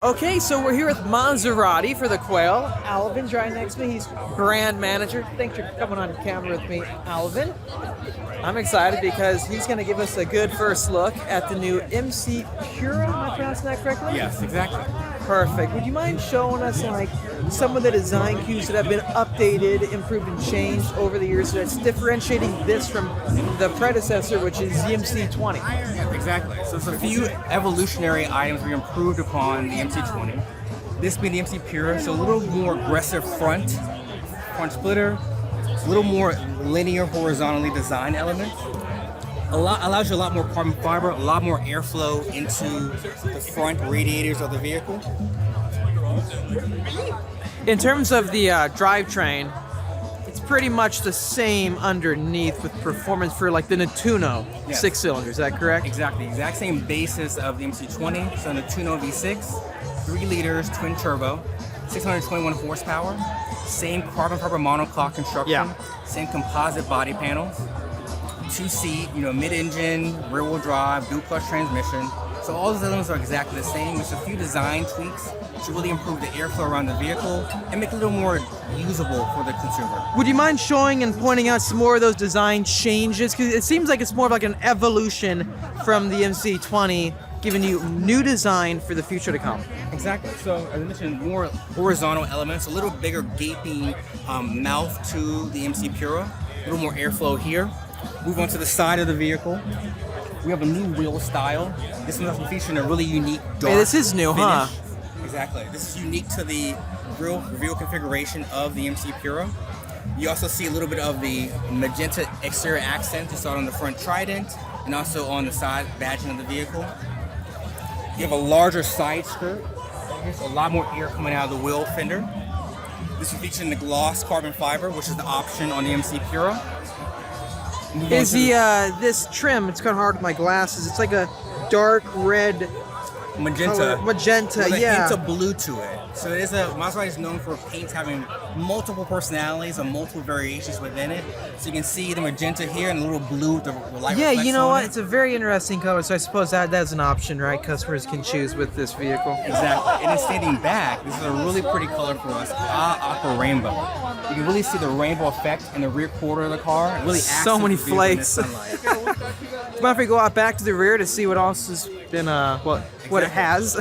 Okay, so we're here with Maserati for the Quail. Alvin's right next to me. He's brand manager. Thanks for coming on camera with me, Alvin. I'm excited because he's going to give us a good first look at the new Mcpura. Am I pronouncing that correctly? Yes, exactly. Perfect. Would you mind showing us like some of the design cues that have been updated, improved, and changed over the years that's differentiating this from the predecessor, which is the MC20? Yeah, exactly. So it's a few evolutionary items we improved upon the MC20. This being the Mcpura, so a little more aggressive front splitter, a little more linear horizontally designed elements. Allows you a lot more carbon fiber, a lot more airflow into the front radiators of the vehicle. In terms of the drivetrain, it's pretty much the same underneath with performance for like the Nettuno 6-cylinder. Is that correct? Exactly. Exact same basis of the MC20. So Nettuno V6, 3 liters, twin turbo, 621 horsepower, same carbon fiber monocoque construction, same composite body panels. 2-seat, mid-engine, rear-wheel drive, dual-clutch transmission. So all those elements are exactly the same. There's a few design tweaks to really improve the airflow around the vehicle and make it a little more usable for the consumer. Would you mind showing and pointing out some more of those design changes? Because it seems like it's more of like an evolution from the MC20, giving you new design for the future to come. Exactly. So as I mentioned, more horizontal elements, a little bigger gaping mouth to the Mcpura, a little more airflow here. Move on to the side of the vehicle. We have a new wheel style. This one's featuring a really unique dark this is new, finish. huh? Exactly. This is unique to the real configuration of the Mcpura. You also see a little bit of the magenta exterior accent you saw on the front trident and also on the side badging of the vehicle. You have a larger side skirt. There's a lot more air coming out of the wheel fender. This is featuring the gloss carbon fiber, which is the option on the Mcpura. Is this trim? It's kind of hard with my glasses. It's like a dark red magenta. Magenta, with a yeah. hint of blue to it. So it is Maserati is known for paints having multiple personalities and multiple variations within it. So you can see the magenta here and a little blue with the light. Yeah, you know what? It. It's a very interesting color. So I suppose that's an option, right? Customers can choose with this vehicle. Exactly. And then standing back, this is a really pretty color for us, aqua rainbow. You can really see the rainbow effect in the rear quarter of the car. It really so many flakes. Mind if we go out back to the rear to see what else has been what it has?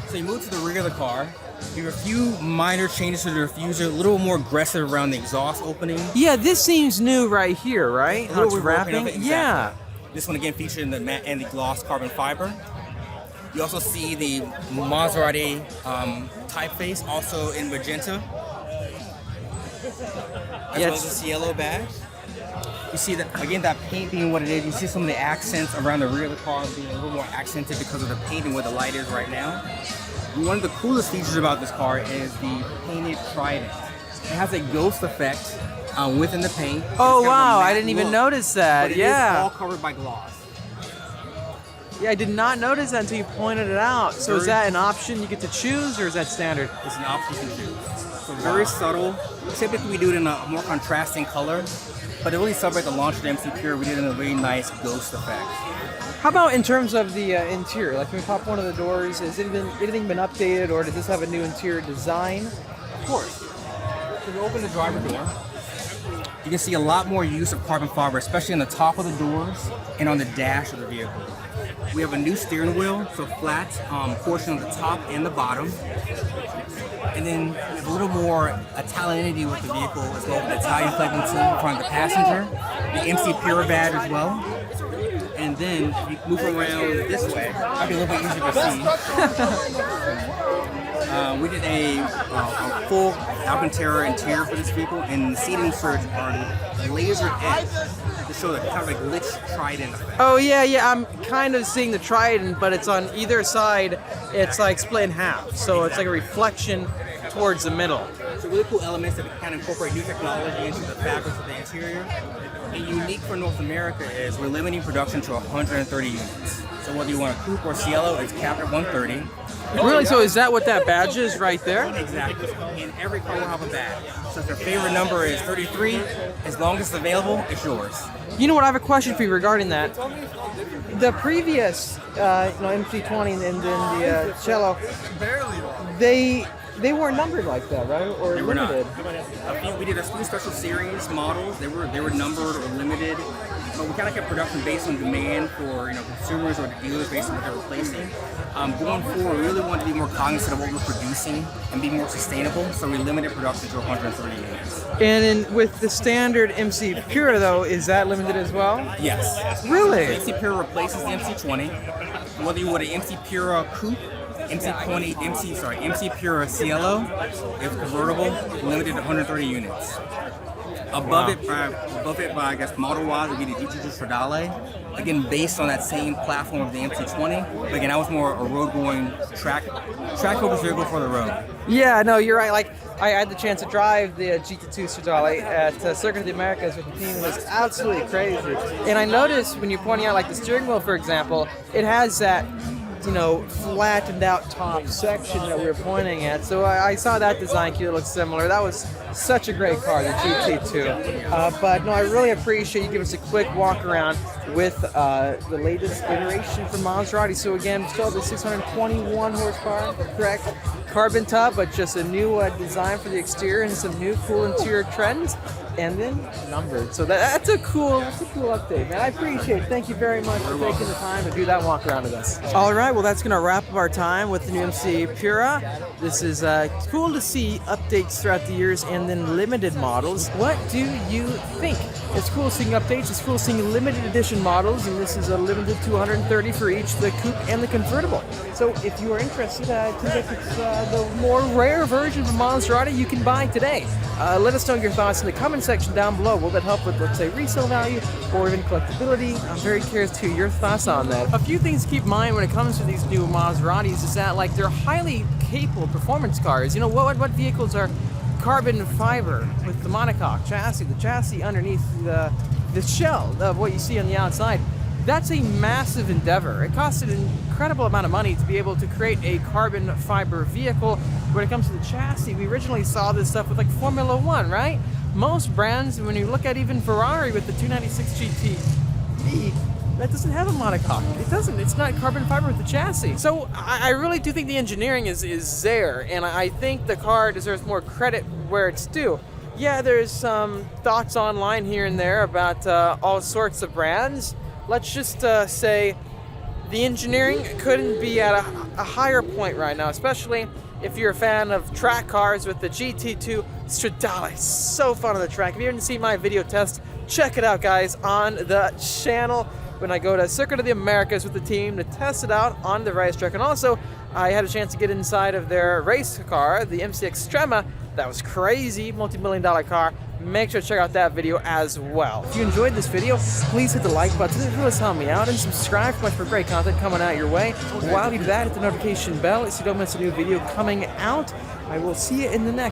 So you move to the rear of the car. You have a few minor changes to the diffuser, a little more aggressive around the exhaust opening. Yeah, this seems new right here, right? How it's wrapping. Exactly. Yeah. This one again featuring the matte and the gloss carbon fiber. You also see the Maserati typeface, also in magenta, as well as the Cielo badge. You see that again, that paint being what it is. You see some of the accents around the rear of the car being a little more accented because of the painting where the light is right now. And one of the coolest features about this car is the painted trident. It has a ghost effect within the paint. Oh wow, I didn't even notice that. But it is all covered by gloss. Yeah, I did not notice that until you pointed it out. So is that an option you get to choose, or is that standard? It's an option you can choose. So very subtle. Typically we do it in a more contrasting color, but to really celebrate the launch of the Mcpura, we did it in a very nice ghost effect. How about in terms of the interior? Like, can we pop one of the doors? Has anything been updated, or does this have a new interior design? Of course. So we open the driver door. You can see a lot more use of carbon fiber, especially on the top of the doors and on the dash of the vehicle. We have a new steering wheel, so flat portion on the top and the bottom. And then we have a little more Italianity with the vehicle as well, with the Italian flag in front of the passenger, the Mcpura badge as well. And then if you move around this way, might be a little bit easier to see. We did a full Alcantara interior for this vehicle, and the seating surge are laser edge to show the kind of like glitch trident effect. Oh yeah, I'm kind of seeing the trident, but it's on either side. It's like split in half, so it's like a reflection towards the middle. So really cool elements that we kind of incorporate new technology into the fabrics of the interior. And unique for North America is we're limiting production to 130 units. So whether you want a coupe or Cielo, it's capped at 130. Really? So is that what that badge is right there? Exactly. And every car will have a badge. So if your favorite number is 33, as long as it's available, it's yours. You know what? I have a question for you regarding that. the previous MC20 and then the Cello, they weren't numbered like that, right? Or They were not. limited? We did a few special series models. They were numbered or limited, but we kind of kept production based on demand for consumers or the dealers based on what they're replacing. Going forward, we really wanted to be more cognizant of what we're producing and be more sustainable, so we limited production to 130 units. And then with the standard Mcpura though, is that limited as well? Yes. Really? So Mcpura replaces the MC20. Whether you want an Mcpura Coupe, Mcpura Cielo, it's convertible, limited to 130 units. Above it by I guess model-wise would be the GT2 Stradale. Again, based on that same platform of the MC20. But again, that was more a road-going track-focused vehicle for the road. Yeah, no, you're right. Like, I had the chance to drive the GT2 Stradale at Circuit of the Americas with the team. It was absolutely crazy. And I noticed when you're pointing out, like the steering wheel, for example, it has that flattened out top section that we were pointing at. So I saw that design cue look similar. That was such a great car, the GT2. But no, I really appreciate you giving us a quick walk around with the latest iteration from Maserati. So again, still the 621 horsepower, correct? Carbon top, but just a new design for the exterior and some new cool interior trends. And then numbered. So that's a cool update, man. I appreciate it. Thank you very much for taking the time to do that walk around with us. All right, well, that's going to wrap up our time with the new Mcpura. This is cool to see updates throughout the years and then limited models. What do you think? It's cool seeing updates. It's cool seeing limited edition models, and this is limited to 130 for each, the coupe and the convertible. So if you are interested, I think it's the more rare version of Maserati you can buy today. Let us know your thoughts in the comment section down below. Will that help with, let's say, resale value or even collectability? I'm very curious to hear your thoughts on that. A few things to keep in mind when it comes to these new Maseratis is that, like, they're highly capable performance cars. What vehicles are carbon fiber with the monocoque chassis, the chassis underneath the shell of what you see on the outside? That's a massive endeavor. It costs an incredible amount of money to be able to create a carbon fiber vehicle. When it comes to the chassis, we originally saw this stuff with like Formula One, right? Most brands, when you look at even Ferrari with the 296 GTE, that doesn't have a monocoque. It doesn't. It's not carbon fiber with the chassis. So I really do think the engineering is there, and I think the car deserves more credit where it's due. Yeah, there's some thoughts online here and there about all sorts of brands. Let's just say the engineering couldn't be at a higher point right now, especially if you're a fan of track cars with the GT2 Stradale. So fun on the track. If you haven't seen my video test, check it out, guys, on the channel when I go to Circuit of the Americas with the team to test it out on the racetrack. And also, I had a chance to get inside of their race car, the MC Extrema. That was crazy, multi-million-dollar car. Make sure to check out that video as well. If you enjoyed this video, please hit the like button. It really helps me out, and subscribe for much more great content coming out your way. While you do that, hit the notification bell so you don't miss a new video coming out. I will see you in the next.